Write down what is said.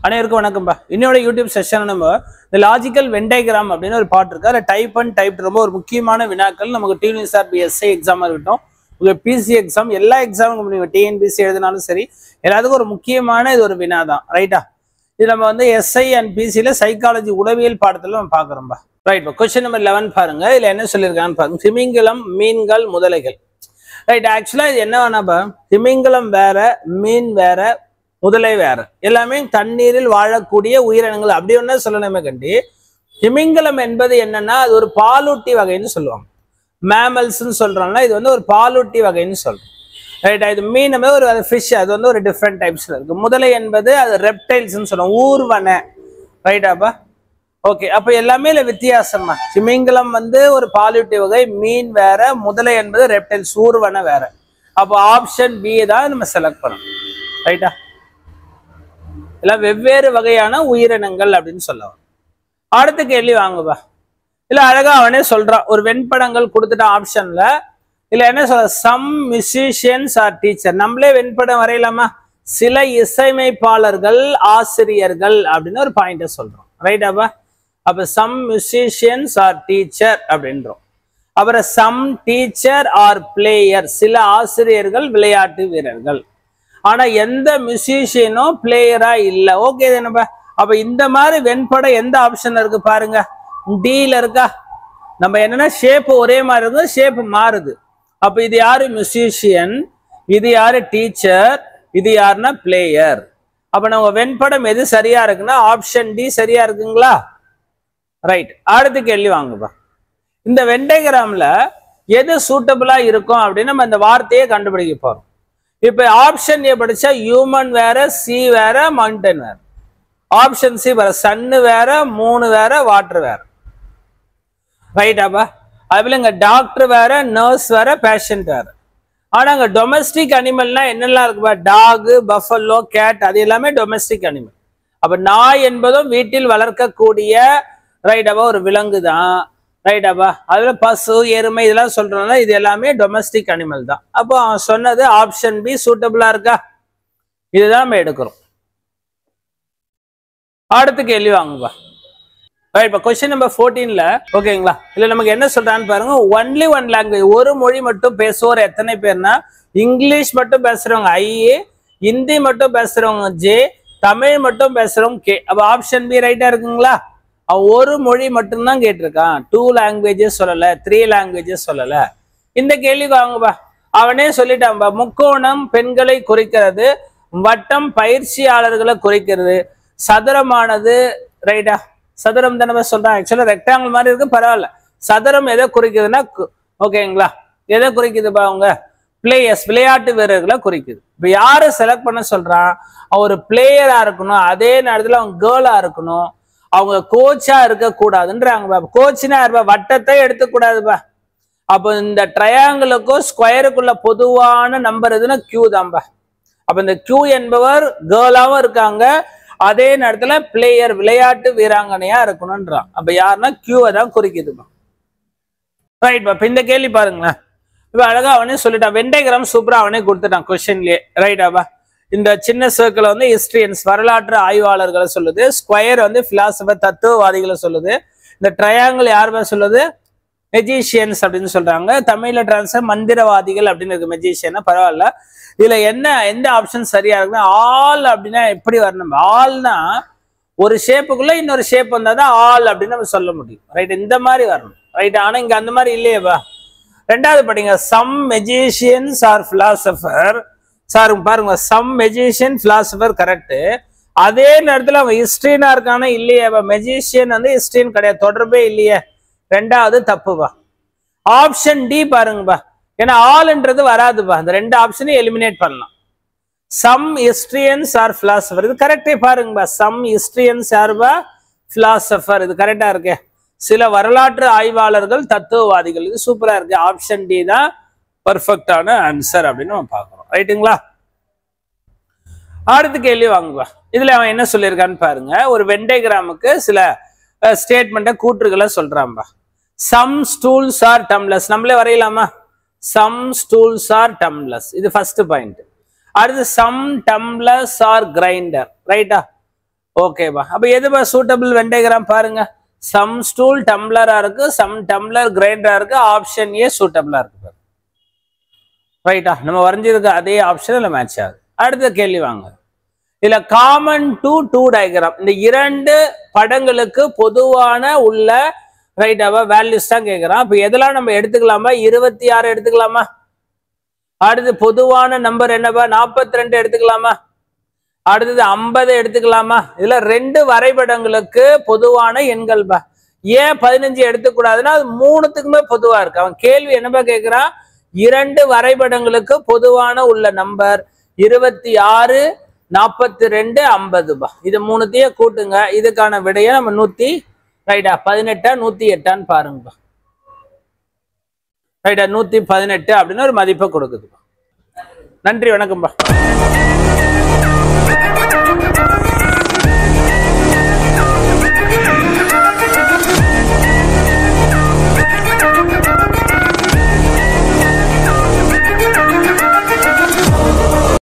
அனைவருக்கும் வணக்கம்பா. இன்னொரு YouTube session நம்ம இந்த லாஜிக்கல் வென் டயகிராம் அப்படின்னு ஒரு பாட்டு இருக்கு. அதில் டைப் அண்ட் டைப் ரொம்ப ஒரு முக்கியமான வினாக்கள். நமக்கு டிஎன்பிஎஸ்சி எஸ்ஐ எக்ஸாமாக இருக்கட்டும், உங்களுக்கு பிசி எக்ஸாம், எல்லா எக்ஸாமுக்கும் நீங்கள் டிஎன்பிஎஸ்சி எழுதினாலும் சரி, எல்லாத்துக்கும் ஒரு முக்கியமான இது ஒரு வினா தான். ரைட்டா? இது நம்ம வந்து எஸ்ஐ அண்ட் பிசியில் சைக்காலஜி உளவியல் பாடத்தில் நம்ம பார்க்குறோம்பா. ரைட். கொஸ்டின் நம்பர் 11 பாருங்க. இதில் என்ன சொல்லியிருக்கான்னு பாருங்க. திமிங்கலம், மீன்கள், முதலைகள். ரைட். ஆக்சுவலாக இது என்ன வேணாப்பா, திமிங்கலம் வேற, மீன் வேற, முதலை வேற, எல்லாமே தண்ணீரில் வாழக்கூடிய உயிரினங்கள். அப்படி ஒன்னா சொல்லணுமே கண்டி. திமிங்கலம் என்பது என்னன்னா, அது ஒரு பாலூட்டி வகைன்னு சொல்லுவாங்க. மேமல்ஸ்ன்னு சொல்றோம்னா இது வந்து ஒரு பாலூட்டி வகைன்னு சொல்றோம். ரைட்டா? இது மீன் ஒரு ஃபிஷ், அது வந்து ஒரு டிஃப்ரெண்ட் டைப்ஸ்ல இருக்கு. முதலை என்பது அது ரெப்டைல்ஸ்ன்னு சொல்லுவோம், ஊர்வன. ரைட்டாப்பா? ஓகே. அப்ப எல்லாமே இல்ல வித்தியாசமா. திமிங்கலம் வந்து ஒரு பாலூட்டி வகை, மீன் வேற, முதலை என்பது ரெப்டைல்ஸ், ஊர்வன வேற. அப்போ ஆப்ஷன் பி தான் நம்ம செலக்ட் பண்ணணும். ரைட்டா? எல்லாம் வெவ்வேறு வகையான உயிரினங்கள் அப்படின்னு சொல்லுவாங்க. அடுத்த கேள்வி வாங்குவா. இல்ல அழகா அவனே சொல்றான், ஒரு வெண்படங்கள் கொடுத்துட்டான் ஆப்ஷன்ல. இல்ல என்ன சொல்ற, சம் மியூசிஷியன்ஸ் ஆர் டீச்சர். நம்மளே வெண்படம் வரையலாமா? சில இசையமைப்பாளர்கள், ஆசிரியர்கள் அப்படின்னு ஒரு பாயிண்ட சொல்றோம். ரைட்டாப்பா? அப்ப சம் மியூசிஷியன்ஸ் ஆர் டீச்சர் அப்படின்றோம். அப்புறம் சம் டீச்சர் ஆர் பிளேயர், சில ஆசிரியர்கள் விளையாட்டு வீரர்கள். ஆனா எந்த மியூசிஷியனோ பிளேயரா இல்ல. ஓகே தானப்பா? அப்ப இந்த மாதிரி வெண்படம் எந்த ஆப்ஷன்ல இருக்கு பாருங்க, டில இருக்கா? நம்ம என்னன்னா ஷேப் ஒரே மாதிரி இருக்கு, ஷேப் மாறுது. அப்ப இது யாரு மியூசிஷியன், இது யாரு டீச்சர், இது யாருன்னா பிளேயர். அப்ப நம்ம வெண்படம் எது சரியா இருக்குன்னா ஆப்ஷன் டி சரியா இருக்குங்களா? ரைட். அடுத்த கேள்வி வாங்குப்பா. இந்த வென் டயகிராம்ல எது சூட்டபிளா இருக்கும் அப்படின்னு நம்ம இந்த வார்த்தையை கண்டுபிடிக்க போறோம். இப்ப ஆப்ஷன் ஏ படிச்சா ஹியூமன் வேற, சி வேற, மவுண்டன் வேற. ஆப்ஷன் சி வேற, சன்னு வேற, மூணு வேற, வாட்டர் வேற. ரைட்டாப்பா? அதுல இங்க டாக்டர் வேற, நர்ஸ் வேற, பேஷண்ட் வேற. ஆனா அங்க டொமஸ்டிக் அனிமல்னா என்னெல்லாம் இருக்குப்பா? டாக், பஃபல்லோ, கேட், அது எல்லாமே டொமஸ்டிக் அனிமல். அப்ப நாய் என்பதும் வீட்டில் வளர்க்கக்கூடிய ரைட்டாப்பா ஒரு விலங்கு தான். ரைட்டாப்பா? அதுல பசு, எருமை இதெல்லாம் சொல்றோம்னா இது எல்லாமே டொமஸ்டிக் அனிமல் தான். அப்போ அவன் சொன்னது ஆப்ஷன் பி சூட்டபிளா இருக்கா? இதுதான் நம்ம எடுக்கிறோம். அடுத்த கேள்வி வாங்குவா. ரைட். கொஸ்டின் நம்பர் 14ல ஓகேங்களா? இல்ல நமக்கு என்ன சொல்றான்னு பாருங்க. ஒன்லி ஒன் லாங்குவேஜ், ஒரு மொழி மட்டும் பேசுவோர் எத்தனை பேர்னா, இங்கிலீஷ் மட்டும் பேசுறவங்க ஐ, ஹிந்தி மட்டும் பேசுறவங்க ஜே, தமிழ் மட்டும் பேசுறவங்க கே. அப்ப ஆப்ஷன் பி ரைட்டா இருக்குங்களா? அவன் ஒரு மொழி மட்டும்தான் கேட்டிருக்கான், 2 லாங்குவேஜஸ் சொல்லல, 3 லாங்குவேஜஸ் சொல்லல. இந்த கேள்விக்கு வாங்குவா. அவனே சொல்லிட்டான், முக்கோணம் பெண்களை குறிக்கிறது, வட்டம் பயிற்சியாளர்களை குறிக்கிறது, சதுரமானது ரைட்டா? சதுரம் தானே சொல்றான். ஆக்சுவலா ரெக்டாங்கிள் மாதிரி இருக்கு, பரவாயில்ல. சதுரம் எதை குறிக்குதுன்னா ஓகேங்களா, எதை குறிக்குதுப்பா? அவங்க பிளேயர்ஸ், விளையாட்டு வீரர்களை குறிக்குது. இப்ப யாரு செலக்ட் பண்ண சொல்றான்? அவர் பிளேயரா இருக்கணும், அதே நேரத்துல அவங்க கேர்ளா இருக்கணும், அவங்க கோச்சா இருக்க கூடாதுன்றாங்க. கோச்னா யாருப்பா? வட்டத்தை எடுத்துக்கூடாதுப்பா. அப்போ இந்த ட்ரையாங்கிளுக்கும் ஸ்கொயருக்குள்ள பொதுவான நம்பர் எதுன்னா கியூ தான்பா. அப்ப இந்த கியூ என்பவர் கேர்ளாவும் இருக்காங்க, அதே நேரத்துல பிளேயர், விளையாட்டு வீராங்கனையா இருக்கணும்ன்றான். அப்ப யாருன்னா கியூவை தான் குறிக்குதுப்பா. ரைட். இப்ப இந்த கேள்வி பாருங்களேன். இப்ப அழகா அவனே சொல்லிட்டான், வென் டயகிராம் சூப்பரா அவனே கொடுத்துட்டான் கொஸ்டின்லயே. ரைட்டாப்பா? இந்த சின்ன சர்க்கிள் வந்து ஹிஸ்டரியன்ஸ், வரலாற்று ஆய்வாளர்களை சொல்லுது. ஸ்கொயர் வந்து பிலாசபர், தத்துவவாதிகளை சொல்லுது. இந்த ட்ரையாங்கிள் யாருமே சொல்லுது? மெஜிஷியன்ஸ் அப்படின்னு சொல்றாங்க. தமிழ்ல டிரான்ஸ்ஃபர் மந்திரவாதிகள் அப்படின்னு இருக்கு. மெஜிஷியன் பரவாயில்ல. இதுல என்ன எந்த ஆப்ஷன் சரியா இருக்குன்னா ஆல் அப்படின்னா எப்படி வரணும்? ஆல்னா ஒரு ஷேப்புக்குள்ள இன்னொரு ஷேப் வந்தாதான் ஆல் அப்படின்னு நம்ம சொல்ல முடியும். ரைட்? இந்த மாதிரி வரணும். ரைட்? ஆனா இங்க அந்த மாதிரி இல்லையேப்பா. ரெண்டாவது படிங்க, some magicians are philosopher. Sir பாருங்க, சம் மெஜிஷியன் பிலாசபர் கரெக்ட். அதே நேரத்துல அவன் ஹிஸ்டரினா இருக்கானா இல்லையே? மெஜிஷியன் வந்து ஹிஸ்டரியன் கிடையாது, தொடர்பே இல்லையே. ரெண்டாவது தப்புப்பா. ஆப்ஷன் டி பாருங்கப்பா, ஏன்னா ஆல்ன்றது வராதுப்பா. அந்த ரெண்டு ஆப்ஷனையும் எலிமினேட் பண்ணலாம். சம் ஹிஸ்டரியன்ஸ் ஆர் பிலாசபர், இது கரெக்டே பாருங்கப்பா. சம் ஹிஸ்டரியன்ஸ் ஆர்பா பிலாசபர், இது கரெக்டா இருக்கு. சில வரலாற்று ஆய்வாளர்கள், தத்துவவாதிகள், இது சூப்பரா இருக்கு. ஆப்ஷன் டி தான் பர்ஃபெக்டான ஆன்சர் அப்படின்னு நம்ம பார்க்கிறோம். ரைட்டுங்களா? அடுத்த கேள்வி வாங்குவா. இதுல அவன் என்ன சொல்லியிருக்கான்னு பாருங்க. ஒரு வென் டயகிராமுக்கு சில ஸ்டேட்மெண்ட்டை, கூற்றுகளை சொல்றான்பா. சம் ஸ்டூல்ஸ் ஆர் டம்ளர்ஸ், நம்மளே வரையலாமா? சம் ஸ்டூல்ஸ் ஆர் டம்ளர்ஸ், இது ஃபர்ஸ்ட் பாயிண்ட். அடுத்து சம் டம்ளர்ஸ் ஆர் கிரைண்டர். ரைட்டா? ஓகேப்பா. அப்ப எதுப்பா சூட்டபிள் வென் டயக்ராம் பாருங்க. சம் ஸ்டூல் டம்ளரா இருக்கு, சம் டம்ளர் கிரைண்டரா இருக்கு. ஆப்ஷன் ஏ சூட்டபிளா இருக்கு. ரைட்டா? நம்ம வரைஞ்சிருக்க அதே ஆப்ஷன்ல மேட்ச் ஆகுது. அடுத்த கேள்வி வாங்க. இதுல காமன் டு டூ டயக்ராம், இந்த இரண்டு படங்களுக்கு பொதுவான உள்ள ரைட்டாவா வேல்யூஸ் தான் கேட்கிறான். அப்ப எதெல்லாம் நம்ம எடுத்துக்கலாமா? 26 எடுத்துக்கலாமா? அடுத்து பொதுவான நம்பர் என்னப்பா? 42 எடுத்துக்கலாமா? அடுத்தது 50 எடுத்துக்கலாமா? இதுல ரெண்டு வரைபடங்களுக்கு பொதுவான எண்கள் பா. ஏன் 15 எடுத்துக்கூடாதுன்னா அது மூணுத்துக்குமே பொதுவா இருக்கு. அவன் கேள்வி என்னப்பா கேட்கிறான்? இரண்டு வரைபடங்களுக்கு பொதுவான உள்ள நம்பர் 26, 42, 50 பா. இது மூணுத்தையும் கூட்டுங்க. இதுக்கான விடையை நம்ம 118 108 பாருங்கப்பா. ரைட்டா? 118 அப்படின்னு ஒரு மதிப்பை கொடுக்குதுப்பா. நன்றி, வணக்கம்பா.